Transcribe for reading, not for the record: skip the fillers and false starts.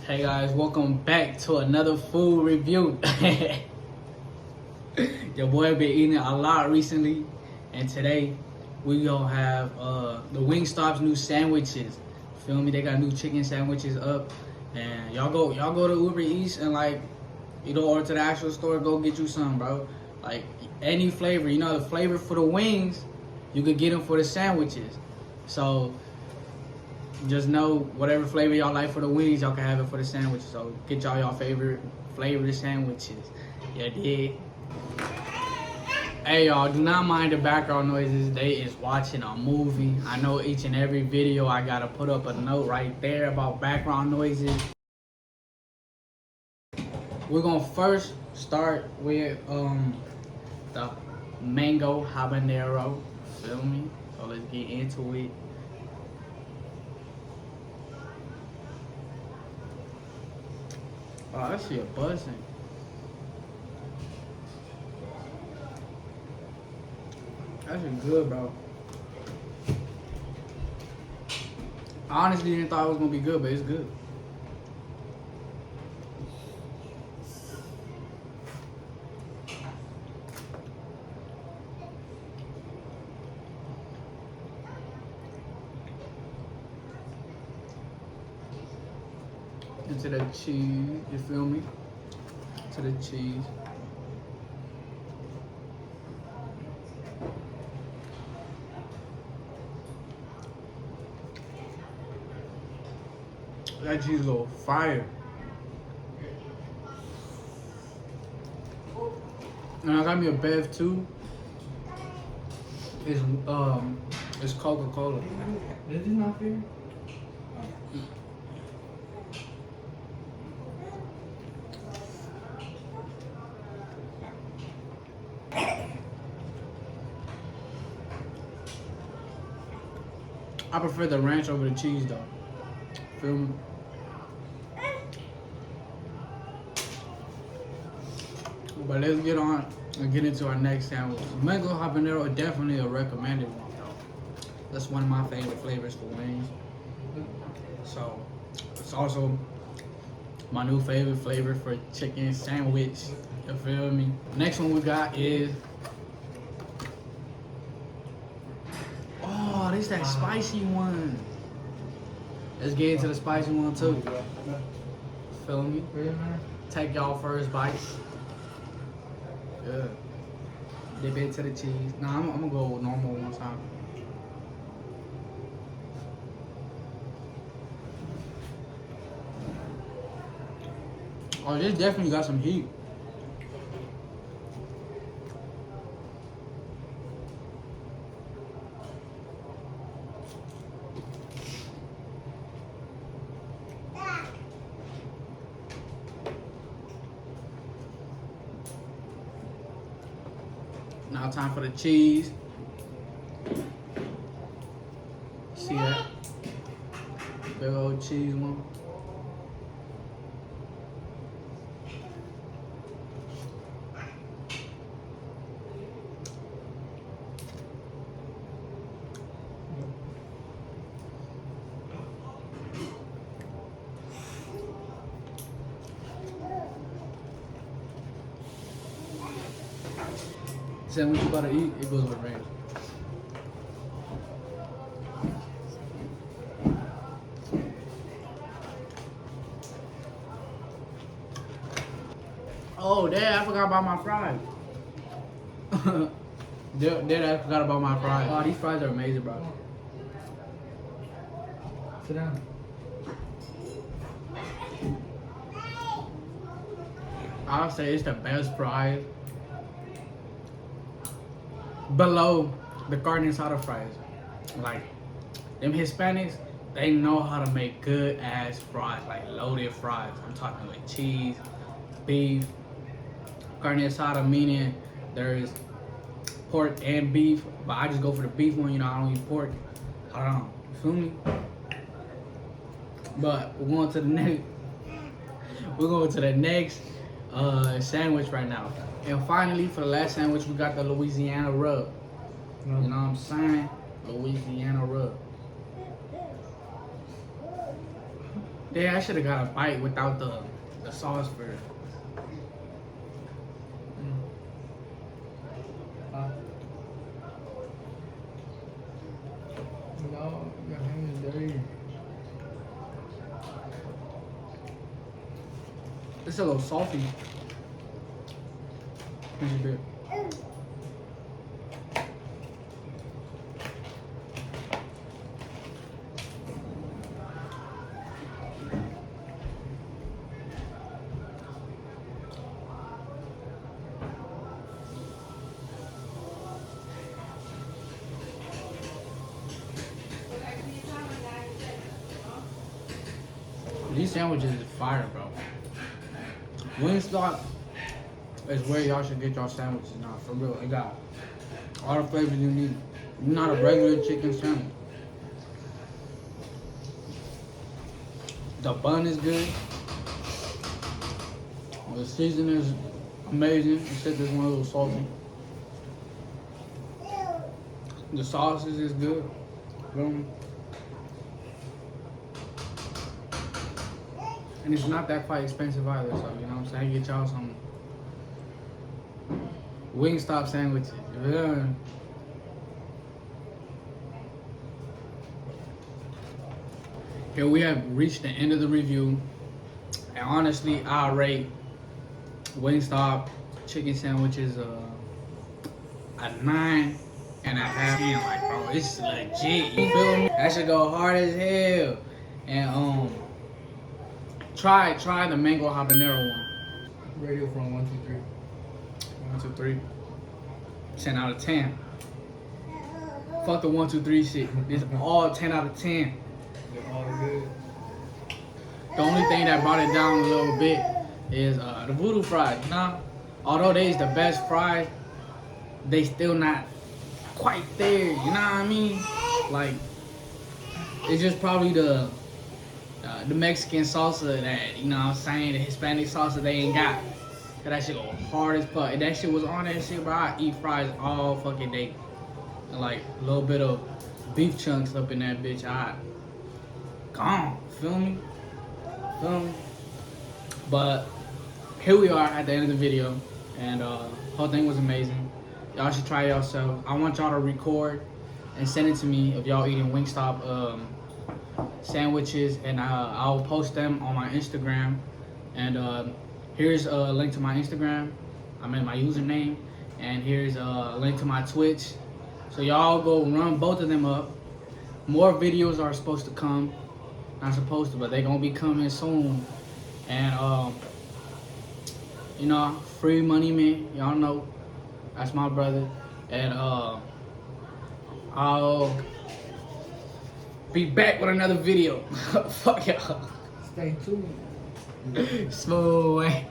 Hey guys, welcome back to another food review. Your boy been eating a lot recently, and today we gonna have the Wingstop'S new sandwiches. Feel me? They got new chicken sandwiches up, and y'all go to Uber Eats and or to the actual store, go get you some, bro. Like any flavor, the flavor for the wings, you could get them for the sandwiches. So just know whatever flavor y'all like for the wings, y'all can have it for the sandwiches. So get y'all favorite flavor sandwiches. Yeah, dig. Hey y'all, do not mind the background noises. They is watching a movie. I know each and every video I gotta put up a note right there about background noises. We're gonna first start with the mango habanero. Feel me? So let's get into it. Oh, that shit buzzing. That shit good, bro. I honestly didn't thought it was gonna be good, but it's good. Into the cheese, you feel me? To the cheese. That cheese is on fire. And I got me a bev too. It's Coca-Cola. This is not fair. I prefer the ranch over the cheese though. Feel me? But let's get on and get into our next sandwich. Mango habanero, definitely a recommended one though. That's one of my favorite flavors for wings. So it's also my new favorite flavor for chicken sandwich. You feel me? Next one we got is this that spicy one. Let's get into the spicy one too. Feel me? Take y'all first bites. Good. Dip into the cheese. Nah, I'm gonna go with normal one time. Oh, this definitely got some heat. Now time for the cheese. See that? Big old cheese one. Sandwich you gotta eat, it goes with ranch. Oh, Dad, I forgot about my fries. Dad, I forgot about my fries. Oh, these fries are amazing, bro. Sit down. I'll say it's the best fries. Below the carne asada fries. Like, them Hispanics, they know how to make good ass fries, like loaded fries. I'm talking like cheese, beef, carne asada, meaning there's pork and beef, but I just go for the beef one, I don't eat pork. I don't know, you feel me? But we're going to the next sandwich right now. And finally, for the last sandwich, we got the Louisiana rub. You know what I'm saying? Louisiana rub. Yeah, I should have got a bite without the sauce for it. No, your hand is dirty. It's a little salty. Just a bit. These sandwiches is fire, bro. Wingstop is where y'all should get y'all sandwiches now, for real. It got all the flavors you need. Not a regular chicken sandwich. The bun is good. The seasoning is amazing, except this one a little salty. The sauces is good. And it's not that quite expensive either, so you know what I'm saying? Get y'all some Wingstop sandwiches. Yeah. Here we have reached the end of the review. And honestly, I rate Wingstop chicken sandwiches a 9.5. Like, bro, it's legit. You feel me? That should go hard as hell. And try the mango habanero one. Radio from 1, 2, 3. 1, 2, 3. 10 out of 10. Fuck the 1, 2, 3 shit. It's all 10 out of 10. They're all good. The only thing that brought it down a little bit is the voodoo fries. You know, although they's the best fries, they still not quite there. You know what I mean? Like, it's just probably the Mexican salsa that, you know what I'm saying, the Hispanic salsa they ain't got. Cause that shit go hard as fuck. If that shit was on that shit, bro, I eat fries all fucking day. And like a little bit of beef chunks up in that bitch, I gone. Feel me? But here we are at the end of the video, and whole thing was amazing. Y'all should try it yourself. I want y'all to record and send it to me if y'all eating Wingstop sandwiches, and I'll post them on my Instagram. And here's a link to my Instagram. I mean my username, and here's a link to my Twitch. So y'all go run both of them up. More videos are supposed to come. Not supposed to, but they gonna be coming soon. And you know, Free Money Man, y'all know that's my brother. And I'll be back with another video. Fuck y'all. Stay tuned. Smooth way.